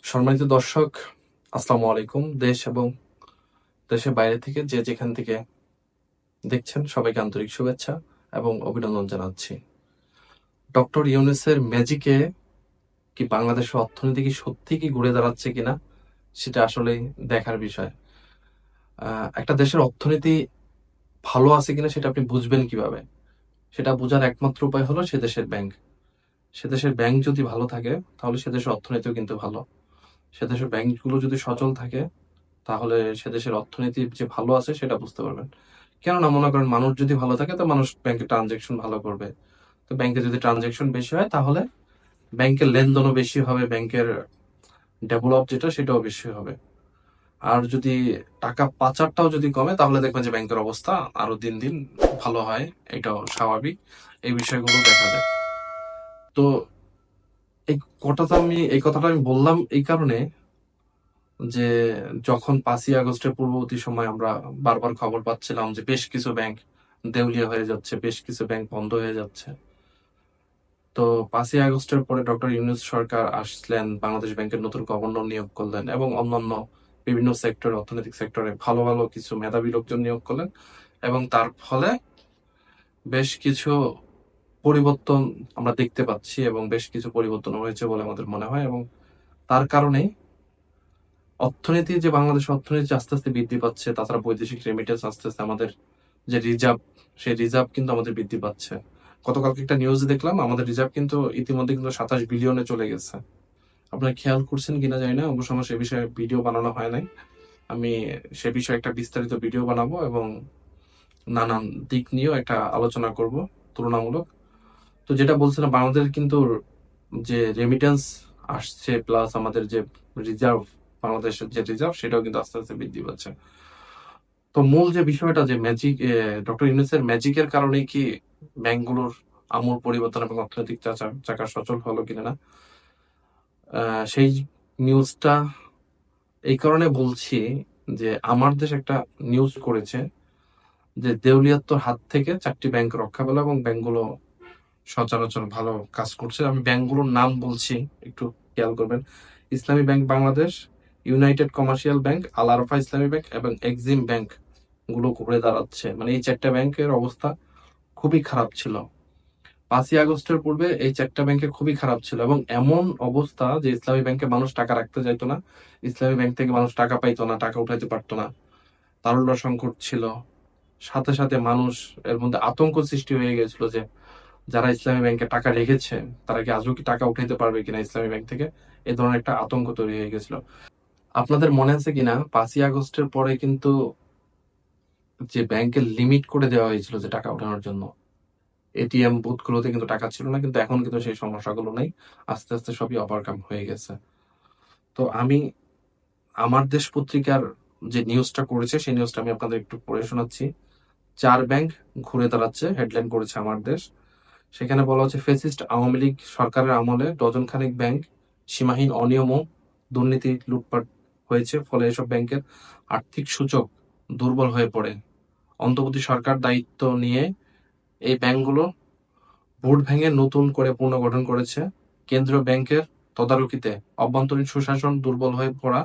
সম্মানিত দর্শক, আসসালামু আলাইকুম। দেশ এবং দেশের বাইরে থেকে যে যেখান থেকে দেখছেন সবাইকে আন্তরিক শুভেচ্ছা এবং অভিনন্দন জানাচ্ছি। ডক্টর ইউনূসের ম্যাজিকে কি বাংলাদেশের অর্থনীতি কি সত্যি কি ঘুরে দাঁড়াচ্ছে কিনা সেটা আসলেই দেখার বিষয়। একটা দেশের অর্থনীতি ভালো আছে কিনা সেটা আপনি বুঝবেন কিভাবে? সেটা বোঝার একমাত্র উপায় হলো সে দেশের ব্যাংক। সে দেশের ব্যাংক যদি ভালো থাকে তাহলে সে দেশের অর্থনীতিও কিন্তু ভালো। সে দেশের ব্যাংকগুলো যদি সচল থাকে তাহলে সে দেশের অর্থনীতি যে ভালো আছে সেটা বুঝতে পারবেন। কেননা মনে করেন মানুষ যদি ভালো থাকে তো মানুষ ব্যাংকে ট্রানজেকশন ভালো করবে। তো ব্যাংকে যদি ট্রানজেকশন বেশি হয় তাহলে ব্যাংকের লেনদেনও বেশি হবে, ব্যাংকের ডেভেলপ যেটা সেটাও বেশি হবে। আর যদি টাকা পাচারটাও যদি কমে তাহলে দেখবেন যে ব্যাংকের অবস্থা আরো দিন দিন ভালো হয়। এটাও স্বাভাবিক। এই বিষয়গুলো দেখা যায়। তো এই কথাটা আমি বললাম এই কারণে যে যখন 5ই আগস্টের পূর্ববর্তী সময় আমরা বারবার খবর পাচ্ছিলাম যে বেশ কিছু ব্যাংক দেউলিয়া হয়ে যাচ্ছে, বেশ কিছু ব্যাংক বন্ধ হয়ে যাচ্ছে। তো 5ই আগস্টের পরে ডক্টর ইউনূস সরকার আসলেন, বাংলাদেশ ব্যাংকের নতুন গভর্নর নিয়োগ করলেন এবং অন্যান্য বিভিন্ন সেক্টরে, অর্থনৈতিক সেক্টরে ভালো ভালো কিছু মেধাবী লোকজন নিয়োগ করলেন এবং তার ফলে বেশ কিছু পরিবর্তন আমরা দেখতে পাচ্ছি এবং বেশ কিছু পরিবর্তন হয়েছে বলে আমাদের মনে হয় এবং তার কারণেই অর্থনীতি যে বাংলাদেশের অর্থনীতি আস্তে আস্তে বৃদ্ধি পাচ্ছে, তাছাড়া বৈদেশিক রেমিটেন্স আস্তে আস্তে আমাদের যে রিজার্ভ, সেই রিজার্ভ কিন্তু আমাদের বৃদ্ধি পাচ্ছে। গতকালকে একটা নিউজ দেখলাম আমাদের রিজার্ভ কিন্তু ইতিমধ্যে কিন্তু 27 বিলিয়নে চলে গেছে। আপনারা খেয়াল করছেন কিনা জানি না, অবশ্য আমার সে বিষয়ে ভিডিও বানানো হয় নাই। আমি সে বিষয়ে একটা বিস্তারিত ভিডিও বানাবো এবং নানান দিক নিয়েও একটা আলোচনা করব তুলনামূলক। তো যেটা বলছিলাম, বাংলাদেশ কিন্তু যে রেমিটেন্স আসছে প্লাস আমাদের যে রিজার্ভ, বাংলাদেশের যে রিজার্ভ সেটাও কিন্তু আস্তে আস্তে বৃদ্ধি পাচ্ছে। তো মূল যে বিষয়টা যে ম্যাজিক, ডক্টর ইউনূসের ম্যাজিকের কারণে কি ব্যাংকগুলোর আমূল পরিবর্তন এবং অর্থনৈতিক চাকা সচল হলো কিনা না, সেই নিউজটা এই কারণে বলছি যে আমার দেশ একটা নিউজ করেছে যে দেউলিয়াত্বর হাত থেকে 4টি ব্যাংক রক্ষা পেল এবং ব্যাংকগুলো সচরাচর ভালো কাজ করছে। আমি ব্যাংকগুলোর নাম বলছি, একটু খেয়াল করবেন। Islami bank Bangladesh, united commercial bank, Al Arafah Islami bank এবং এক্সিম ব্যাংক গুলো ঘুরে দাঁড়াচ্ছে। মানে এই 4টা ব্যাংকের অবস্থা খুবই খারাপ ছিল। 5ই আগস্টের পূর্বে এই 4টা ব্যাংকে খুবই খারাপ ছিল এবং এমন অবস্থা যে ইসলামী ব্যাংকে মানুষ টাকা রাখতে চাইতো না, ইসলামী ব্যাংক থেকে মানুষ টাকা পাইতো না, টাকা উঠাইতে পারতো না, তারল্য সংকট ছিল। সাথে সাথে মানুষ এর মধ্যে আতঙ্ক সৃষ্টি হয়ে গেছিল যে যারা ইসলামী ব্যাংকে টাকা রেখেছে তারা কি আজও কি টাকা উঠাইতে পারবে কিনা ইসলামী ব্যাংক থেকে, এই ধরনের একটা আতঙ্ক তৈরি হয়ে গেছিল। আপনাদের মনে আছে কিনা 5ই আগস্টের পরে কিন্তু যে ব্যাংকের লিমিট করে দেওয়া হয়েছিল যে টাকা ওঠানোর জন্য, এটিএম বুথগুলোতে কিন্তু টাকা ছিল না, কিন্তু এখন কিন্তু সেই সমস্যাগুলো নেই। আস্তে আস্তে সবই ওভারকাম হয়ে গেছে। তো আমি আমার দেশ পত্রিকার যে নিউজটা করেছে সেই নিউজটা আমি আপনাদের একটু পড়ে শোনাচ্ছি। 4 ব্যাংক ঘুরে দাঁড়াচ্ছে, হেডলাইন করেছে আমার দেশ। সেখানে বলা হচ্ছে ফ্যাসিস্ট আওয়ামী লীগ সরকারের আমলে ডজন খানেক ব্যাংক সীমাহীন অনিয়ম ও দুর্নীতি লুটপাট হয়েছে, ফলে এসব ব্যাংকের আর্থিক সূচক দুর্বল হয়ে পড়ে। অন্তর্বর্তী সরকার দায়িত্ব নিয়ে এই ব্যাংকগুলো ভোট ভেঙে নতুন করে পুনর্গঠন করেছে। কেন্দ্রীয় ব্যাংকের তদারকিতে অভ্যন্তরীণ সুশাসন দুর্বল হয়ে পড়া,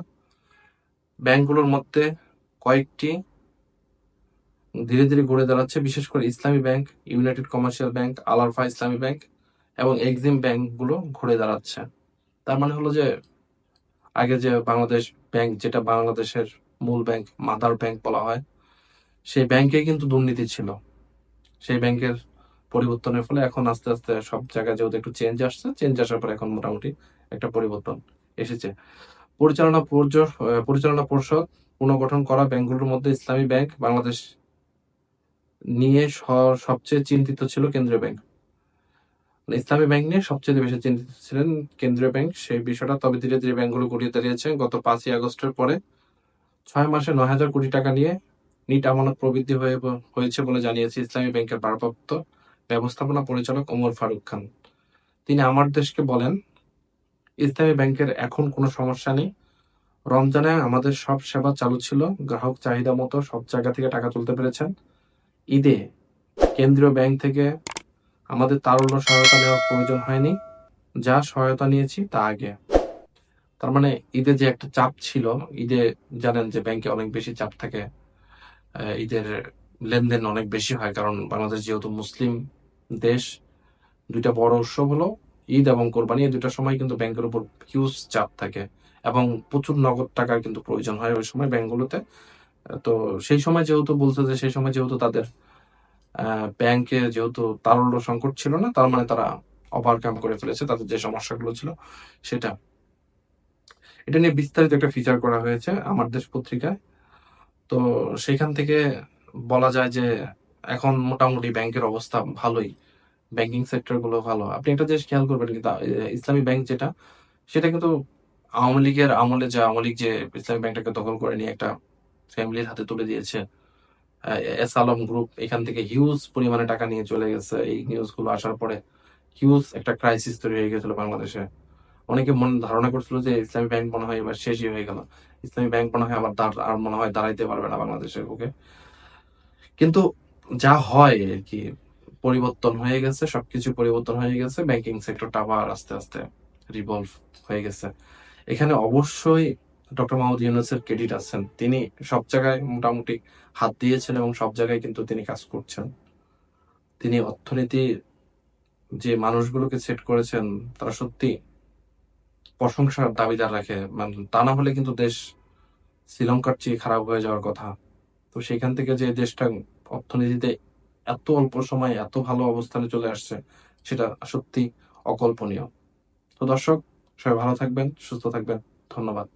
ব্যাংকগুলোর মধ্যে কয়েকটি ধীরে ধীরে গড়ে দাঁড়াচ্ছে, বিশেষ করে ইসলামী bank, United commercial bank, Al Arafah Islami bank এবং এক্সিম ব্যাংকগুলো ঘুরে দাঁড়াচ্ছে। তার মানে হলো যে আগে যে বাংলাদেশ ব্যাংক, যেটা বাংলাদেশের মূল ব্যাংক, মাদার ব্যাংক বলা হয়, সেই ব্যাংকে কিন্তু দুর্নীতি ছিল। সেই ব্যাংকের পরিবর্তনের ফলে এখন আস্তে আস্তে সব জায়গায় যেহেতু একটু চেঞ্জ আসছে, চেঞ্জ আসার পর এখন মোটামুটি একটা পরিবর্তন এসেছে। পরিচালনা পর্ষদ পুনর্গঠন করা ব্যাংকগুলোর মধ্যে ইসলামী ব্যাংক বাংলাদেশ নিয়ে সবচেয়ে চিন্তিত ছিল কেন্দ্রীয় ব্যাংক। মানে ইসলামী ব্যাংক নিয়ে সবচেয়ে বেশি চিন্তিত ছিলেন কেন্দ্রীয় ব্যাংক, সেই বিষয়টা। তবে ধীরে ধীরে ব্যাংকগুলো ঘুরিয়ে দাঁড়িয়েছে। গত 5ই আগস্টের পরে 6 মাসে 9,000 কোটি টাকা নিয়ে নিট আমানত প্রবৃদ্ধি হয়েছে বলে জানিয়েছে ইসলামী ব্যাংকের ভারপ্রাপ্ত ব্যবস্থাপনা পরিচালক ওমর ফারুক খান। তিনি আমার দেশকে বলেন, ইসলামী ব্যাংকের এখন কোনো সমস্যা নেই। রমজানে আমাদের সব সেবা চালু ছিল, গ্রাহক চাহিদা মতো সব জায়গা থেকে টাকা তুলতে পেরেছেন। ঈদে কেন্দ্রীয় ব্যাংক থেকে আমাদের তারল্য সহায়তা নেওয়ার প্রয়োজন হয়নি, যা সহায়তা নিয়েছি তা আগে। তার মানে ঈদে যে একটা চাপ ছিল, ঈদে জানেন যে ব্যাংকে অনেক বেশি চাপ থাকে, ঈদের লেনদেন অনেক বেশি হয়, কারণ বাংলাদেশ যেহেতু মুসলিম দেশ, দুইটা বড় উৎসব হলো ঈদ এবং কোরবানি, এই দুইটার সময় কিন্তু ব্যাংকের উপর হিউজ চাপ থাকে এবং প্রচুর নগদ টাকার কিন্তু প্রয়োজন হয় ওই সময় ব্যাংকগুলোতে। তো সেই সময় যেহেতু বলছে যে সেই সময় যেহেতু তাদের ব্যাংকে যেহেতু তারল্য সংকট ছিল না, তার মানে তারা ওভারকাম করে ফেলেছে তাদের যে সমস্যাগুলো ছিল সেটা। এটা নিয়ে বিস্তারিত একটা ফিচার করা হয়েছে আমার দেশ পত্রিকায়। তো সেখান থেকে বলা যায় যে এখন মোটামুটি ব্যাংকের অবস্থা ভালোই, ব্যাংকিং সেক্টর গুলো ভালো। আপনি একটা জিনিস খেয়াল করবেন কিন্তু ইসলামী ব্যাংক যেটা, সেটা কিন্তু আওয়ামী লীগের আমলে যে আওয়ামী লীগ যে ইসলামী ব্যাংকটাকে দখল করে নিয়ে একটা ফ্যামিলির হাতে তুলে দিয়েছে, এস আলম গ্রুপ এখান থেকে হিউজ পরিমাণে টাকা নিয়ে চলে গেছে। এই নিউজ গুলো আসার পরে হিউজ একটা ক্রাইসিস তৈরি হয়ে গেছিল বাংলাদেশে। অনেকে ধারণা করছিল যে ইসলামী ব্যাংক মনে হয় এবার শেষই হয়ে গেল, ইসলামী ব্যাংক মনে হয় আবার আর মনে হয় দাঁড়াইতে পারবে না বাংলাদেশের বুকে। কিন্তু যা হয় আর কি, পরিবর্তন হয়ে গেছে, সবকিছু পরিবর্তন হয়ে গেছে, ব্যাংকিং সেক্টরটা আবার আস্তে আস্তে রিভলভ হয়ে গেছে। এখানে অবশ্যই ডক্টর মোহাম্মদ ইউনূসের ক্রেডিট আছেন, তিনি সব জায়গায় মোটামুটি হাত দিয়েছেন এবং সব জায়গায় কিন্তু তিনি কাজ করছেন। তিনি অর্থনীতি যে মানুষগুলোকে সেট করেছেন, তারা সত্যি প্রশংসার দাবিদার রাখে, মানে তা না হলে কিন্তু দেশ শ্রীলঙ্কার চেয়ে খারাপ হয়ে যাওয়ার কথা। তো সেখান থেকে যে দেশটা অর্থনীতিতে এত অল্প সময়ে এত ভালো অবস্থানে চলে আসছে, সেটা সত্যি অকল্পনীয়। তো দর্শক, সবাই ভালো থাকবেন, সুস্থ থাকবেন, ধন্যবাদ।